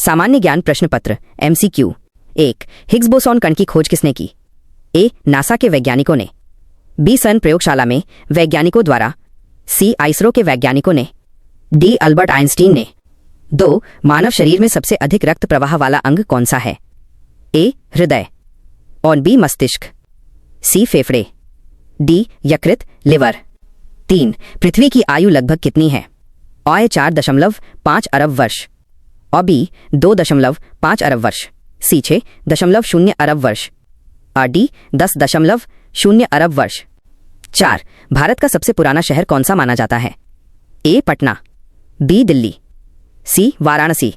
सामान्य ज्ञान प्रश्न पत्र MCQ। 1। हिग्स बोसॉन कण की खोज किसने की? ए नासा के वैज्ञानिकों ने, बी सन प्रयोगशाला में वैज्ञानिकों द्वारा, सी आइसरो के वैज्ञानिकों ने, डी अल्बर्ट आइंस्टीन ने। 2। मानव शरीर में सबसे अधिक रक्त प्रवाह वाला अंग कौन सा है? ए हृदय और बी मस्तिष्क, सी फेफड़े, डी यकृत लिवर। 3। पृथ्वी की आयु लगभग कितनी है? ए 4.5 अरब वर्ष और बी 2.5 अरब वर्ष, सी 6.0 अरब वर्ष और डी 10.0 अरब वर्ष। 4। भारत का सबसे पुराना शहर कौन सा माना जाता है? ए पटना, बी दिल्ली, सी वाराणसी,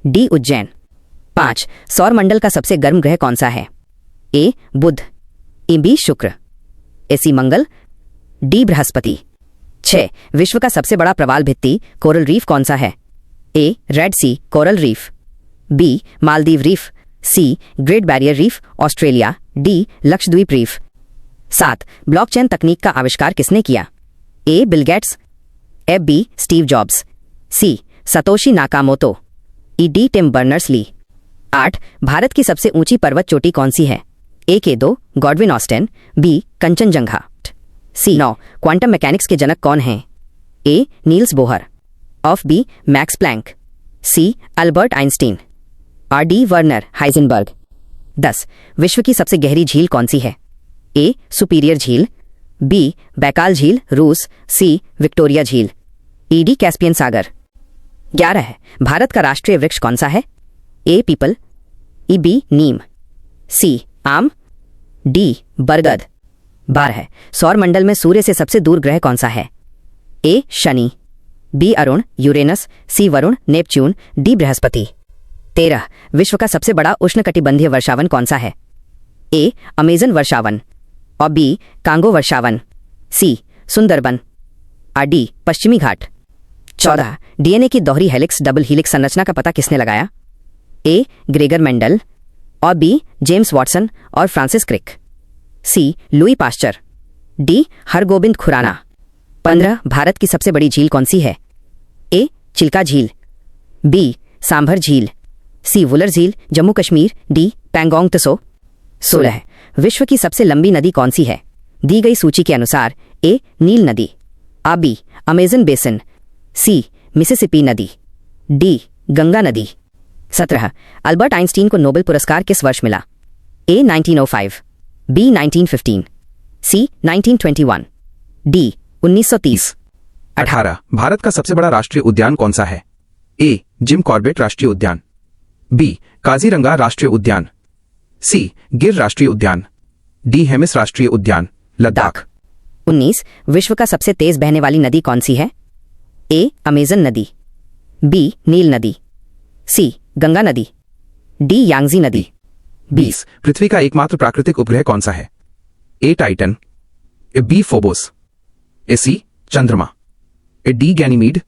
डी उज्जैन। 5। सौर मंडल का सबसे गर्म ग्रह कौन सा है? ए बुध, बी शुक्र, सी मंगल, डी बृहस्पति। 6। विश्व का सबसे बड़ा प्रवाल भित्ति कोरल रीफ कौन सा है? A Red Sea coral reef, B Maldives reef, C Great Barrier Reef Australia, D Lakshadweep reef. 7। Blockchain तकनीक का आविष्कार किसने किया? A Bill Gates, B Steve Jobs, C Satoshi Nakamoto, D Tim Berners Lee. 8। Bharat की सबसे ऊंची पर्वत चोटी कौन सी है? A K2 Godwin Austen, B Kangchenjunga, C 9। Quantum mechanics के जनक कौन हैं? ए नील्स बोहर, ऑफ बी मैक्स प्लैंक, सी अल्बर्ट आइंस्टीन और डी वर्नर हाइजेनबर्ग। 10। विश्व की सबसे गहरी झील कौन सी है? ए सुपीरियर झील, बी बैकाल झील रूस, सी विक्टोरिया झील, डी कैस्पियन सागर। 11। भारत का राष्ट्रीय वृक्ष कौन सा है? ए पीपल, बी नीम, सी आम, डी बरगद। 12। सौर मंडल में सूर्य से सबसे दूर ग्रह कौन सा है? ए शनि, बी अरुण यूरेनस, सी वरुण नेपच्यून, डी बृहस्पति। 13। विश्व का सबसे बड़ा उष्णकटिबंधीय वर्षावन कौन सा है? ए अमेजन वर्षावन और बी कांगो वर्षावन, सी सुंदरबन और डी पश्चिमी घाट। 14। डीएनए की दोहरी हेलिक्स डबल हीलिक्स संरचना का पता किसने लगाया? ए ग्रेगर मेंडल और बी जेम्स वॉटसन और Francis Crick, C Louis Pasteur, D Hargobind Khorana. 15। Bharat की सबसे बड़ी झील कौन सी है? ए चिल्का झील, बी सांभर झील, सी वुलर झील जम्मू कश्मीर, डी पैंगोंग त्सो। 16। विश्व की सबसे लंबी नदी कौन सी है? दी गई सूची के अनुसार ए नील नदी, आ बी अमेजन बेसिन, सी मिसिसिपी नदी, डी गंगा नदी। 17। अल्बर्ट आइंस्टीन को नोबेल पुरस्कार किस वर्ष मिला? ए 1905, बी 1915, सी 1921, डी 1930। 18। भारत का सबसे बड़ा राष्ट्रीय उद्यान कौन सा है? ए जिम कॉर्बेट राष्ट्रीय उद्यान, बी काजीरंगा राष्ट्रीय उद्यान, सी गिर राष्ट्रीय उद्यान, डी हेमिस राष्ट्रीय उद्यान लद्दाख। 19। विश्व का सबसे तेज बहने वाली नदी कौन सी है? ए अमेजन नदी, बी नील नदी, सी गंगा नदी, डी यांगजी नदी। 20। पृथ्वी का एकमात्र प्राकृतिक उपग्रह कौन सा है? ए टाइटन, बी फोबोस, सी चंद्रमा, डी गैनीमीड,